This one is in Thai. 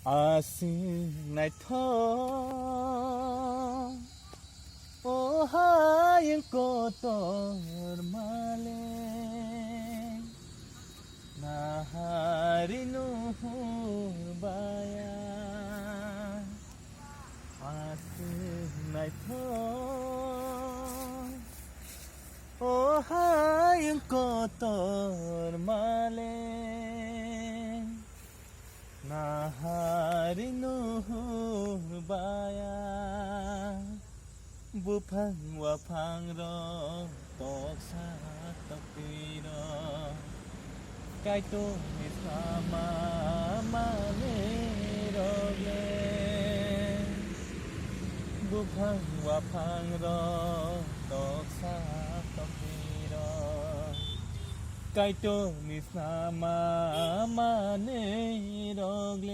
อาสิในท้อโอ้หายังก็ตอดมาเลนาหารินูบายาอาสิในท้อโอ้หายังก็ตอดมาเลนาหารินูบายาบุพังว่าพังรอตอกสาตอกปีรอไกโตมิสามาเลรอเลบุพังว่าพังรอตอกสาตอกปีรอไกโตมิสามาเลรอเล